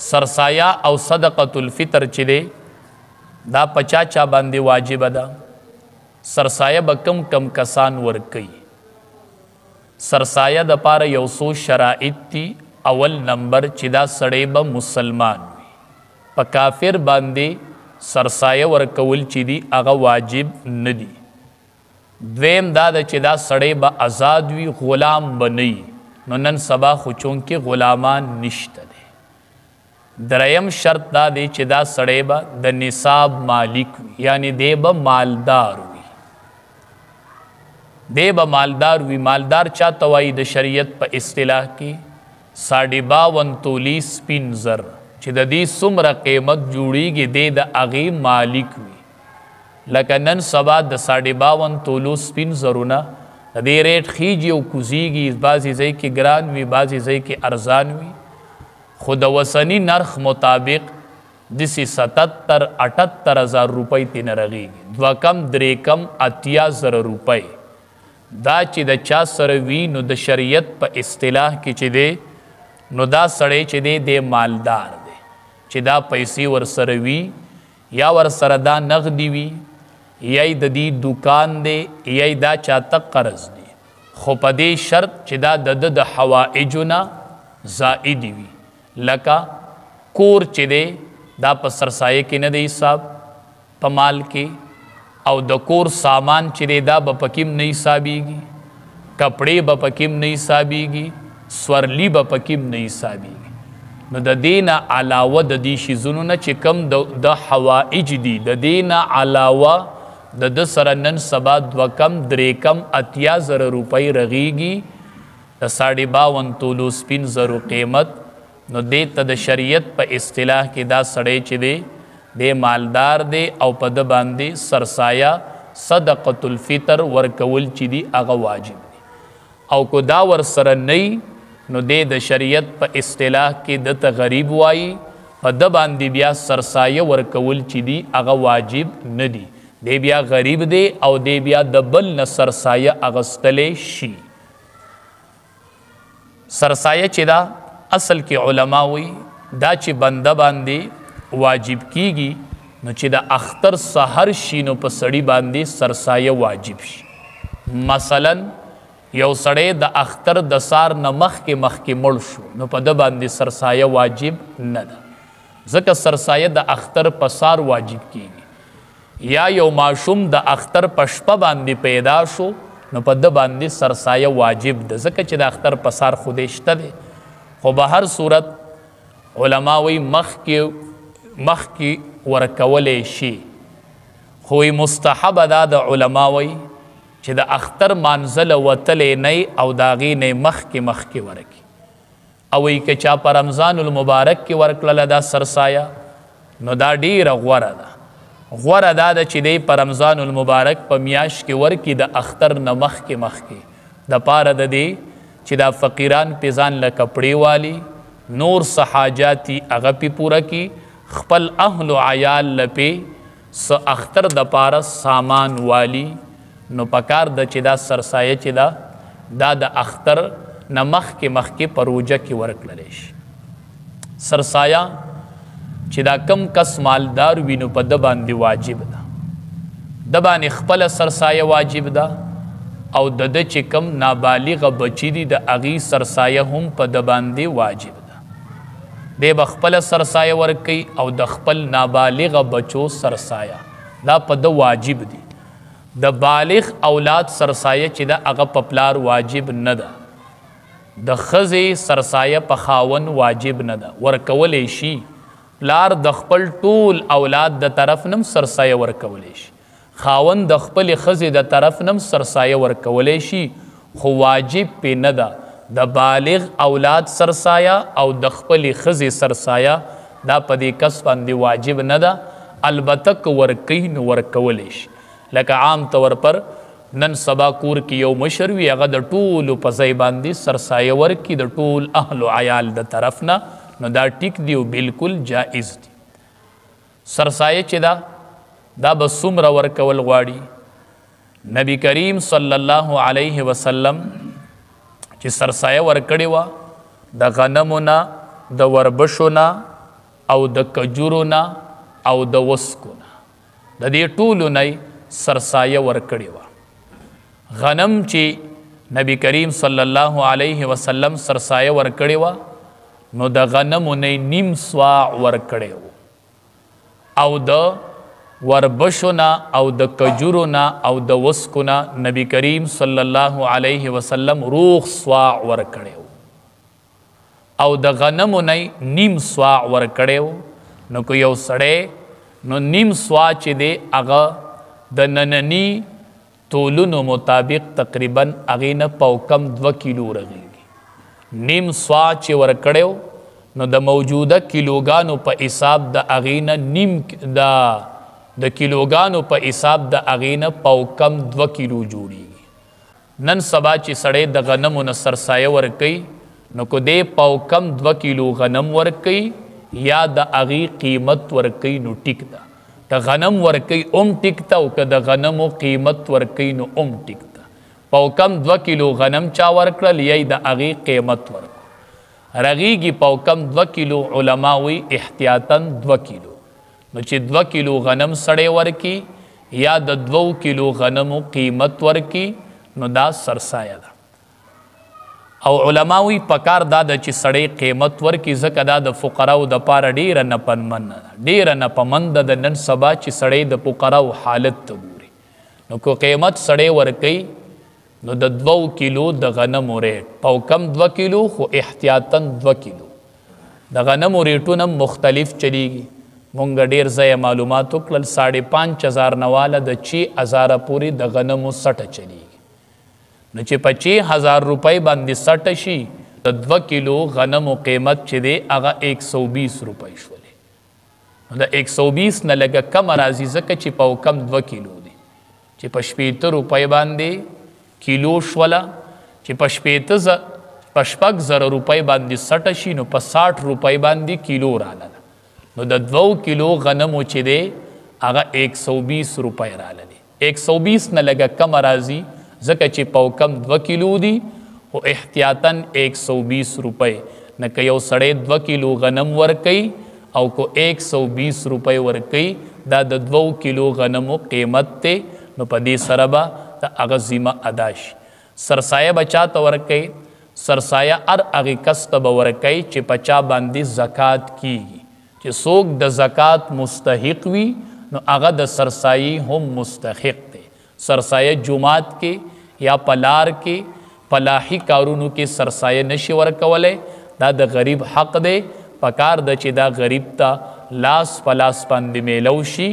सरसाया او صدقۃ الفطر چې دی دا پچا چا باندې واجب ده. سرسایه به کم کسان ورکي. سرسایه د پاره یو څو شرایط دي. اول نمبر چې دا سړی به مسلمان وي. په کافر باندې سرسایه ورکول چې دی هغه واجب نه دی. دویم دا ده چې دا سړی به آزاد وي، غلام به نه وي. نو نن سبا خو چونکې غلامان نشته دی. دریم شرط دا دی چې دا سړی به د نصاب مالک وي، یعنی دی به مالدار وي. دی به مالدار وي. مالدار چاته وایي د شریعت په اصطلاح کې 52 تولی سپین زر چې د دې څومره قیمت جوړیږي دی د هغې مالک وي. لکه نن سبا د 52 تولو سپین زرونه د دې ریټ خیږي او کوزیږي، بعضې ځای کې ګران وي، بعضې ځای کې ارزان وي. خو د وسني نرخ مطابق داسې 77-78 هزار روپۍ ترې رغېږي. دوه کم درې کم 80,000 روپۍ. دا چې د چا سره وي نو د شریعت په اصطلاح کې چې دی نو دا سړی چې دی دی مالدار دی. چې دا پیسې ورسره وي یا ورسره دا نغدي وي یا د دې دکان دی یا دا چاته قرض دی. خو په دې شرط چې دا د حوائجو نه زائد وي. لکه کور چې دی دا په سرسایه کې نه دی حساب په مال کې، او د کور سامان چې دی دا به پکې نه حسابېږي، کپړې به پکې نه حسابېږي، سورلی به پکې نه حسابېږي. نو د دې نه علاوه د دې شیزونو نه چې کم د حوائج دي د دې نه علاوه د سره نن سبا دوه کم درې کم 80,000 روپۍ رغېږي د 52 تولو سپین زرو قیمت. نو دې ته د شریعت په اصطلاح کې دا سړی چې دی دی مالدار دی او په د باندې سرسایه صدقۃ الفطر ورکول چې دی هغه واجب دی. او کو دا ورسره نه نو د شریعت په اصطلاح کې دته غریب وایي. په د باندې بیا سرسایه ورکول چې دی هغه واجب نه دی. دی بیا غریب دی او دی بیا د بل نه سرسایه اغستلی شي. سرسایه چې دا اصل کې علما وایي دا چې بنده باندې واجب کیږي نو چې د اختر سحر شي نو په سړي باندې سرسایه واجب شي. مثلا یو سړی د اختر د سار نه مخکې مړ شو نو په د باندې سرسایه واجب نه ده، ځکه سرسایه د اختر په سار واجب کیږي. یا یو ماشوم د اختر په شپه باندې پیدا شو نو په د باندې سرسایه واجب ده، ځکه چې د اختر په سار خودی شته دی. خو به هر صورت علما وایي مخکې ورکولی شي. خو مستحب ده د علما وایي چې د اختر مانځله وتلی نه او د هغې نه مخکې ورکي. او وایي که چا په رمضان المبارک کې ورکړله دا سرسایه نو دا ډیره غوره ده. غوره دا ده چې دی په رمضان المبارک په میاشت کې ورکي د اختر نه مخکې د پاره د دې چې دا فقیران پې ځان له کپړې والي، نور څه حاجاتي هغه پې پوره کي، خپل اهل و عیال له پې څه اختر د پاره سامان والي. نو پکار ده چې دا سرسایه چې دا د اختر نه مخکې په روژه کې ورکړلی شي. سرسایه چې دا کم کس مالدار وي نو په د باندې واجب ده. د باندې خپله سرسایه واجب ده او د چې کم نابالغه بچي دي د هغې سرسایه هم په د باندې واجب ده. دی به خپله سرسایه ورکوي او د خپل نابالغه بچو سرسایه دا په د واجب دي. د بالغ اولاد سرسایه چې ده هغه په پلار واجب نه ده. د ښځې سرسایه په خاون واجب نه ده، ورکولی شي. پلار د خپل ټول اولاد د طرف نم سرسایه ورکولی شي، خاون د خپلې ښځې د طرف نم سرسایه ورکولی شي، خو واجب پې نه ده. د بالغ اولاد سرسایه او د خپلې ښځې سرسایه دا په دې کس باندې واجب نه ده. البته که ورکوي نو ورکولی شي. لکه عام طور پر نن سبا کور کې یو مشر وي هغه د ټولو په ځای باندې سرسایه ورکي د ټول اهل و عیال د طرف نه، نو دا ټیک دی او بالکل جائز دی. سرسایه چې دا به څومره ورکول غواړي؟ نبی کریم صلی الله علیه وسلم چې سرسایه ورکړې وه د غنمو نه، د وربشو نه، او د کجورو نه او د وسکو نه د دې ټولو نه سرسایه ورکړې وه. غنم چې نبی کریم صلی الله علیه وسلم سرسایه ورکړې وه نو د غنمو نه نیم سواع ورکړی و او د وربشو نه او د کجورو نه او د وسکو نه نبی کریم صلی الله علیه وسلم روغ سواع ورکړی و او د غنمو نه نیم سواع ورکړی و. نو که یو سړی نو نیم سواع چې دی هغه د ننني تولونو مطابق تقریبا هغې نه پوکم 2 کیلو رغېږي. نیم سواع چې ورکړی نو د موجوده کیلوګانو په حساب د هغې نه نیم د کیلوګانو په حساب د هغې نه پوکم 2 کیلو جوړیږي. نن سبا چې سړی د غنمو نه سرسایه ورکوي نو که دی پوکم 2 کیلو غنم ورکوي یا د هغې قیمت ورکوي نو ټیک ده. که غنم ورکوي هم ټیک ده او که د غنمو قیمت ورکوي نو هم ټیک ده. پوکم 2 کیلو غنم چا ورکړل یا د هغې قیمت ورکړل رغیږي پوکم 2 کیلو علماوی احتیاطاً 2 کیلو. نو چې 2 کیلو غنم سړی ورکی یا د 2 کیلو غنمو قیمت ورکی نو دا سرسایه ده. او علماوی پکار دا د چې سړی قیمت ورکی ځکه دا د فقراو د پاره ډیره نپنمن ډیره نپمند د نن سبا چې سړی د فقراو حالت ته ګوري. نو که قیمت سړی ورکی نو د 2 کیلو د غنمو ریټ پوکم 2 کیلو خو احتیاطاً 2 کیلو. د غنمو ریټونه مختلف چلیږي. مونږ ډیر ځای معلومات وکړل 5,500 نه واله د 6,000 پورې د غنمو سټه چلیږي. نو چې په 6,000 روپۍ باندې سټه شي د 2 کیلو غنمو قیمت چې دی هغه 120 روپۍ شولې. نو د 120 نه لږه کم راځي ځکه چې پوکم 2 کیلو دی چې په 80 روپۍ باندې کیلو شوله چې په 6,000 روپۍ باندې سټه شي نو په 60 روپۍ باندې کیلو رالاله. نو د 2 کیلو غنمو چې دی هغه 120 روپۍ رالاله. 120 نه لږه کم راځي ځکه چې پوکم 2 کیلو دی او احتیاطاً 120 روپۍ. نه که یو سړی 2 کیلو غنم ورکوي او که 120 روپۍ ورکوي دا د 2 کیلو غنمو قیمت دی نو په دې سره به د هغه ذمه ادا شي. سرسایه به چا ته ورکوي؟ سرسایه هر هغې کس ته به ورکوي چې په چا باندې زکات کیږي. چې څوک د زکات مستحق وي نو هغه د سرسایي هم مستحق دی. سرسایه جماعت کې یا په لار کې فلاحي کارونو کې سرسایه نشي ورکولی. دا د غریب حق دی. پکار ده چې دا غریب ته لاس په لاس باندې میلو شي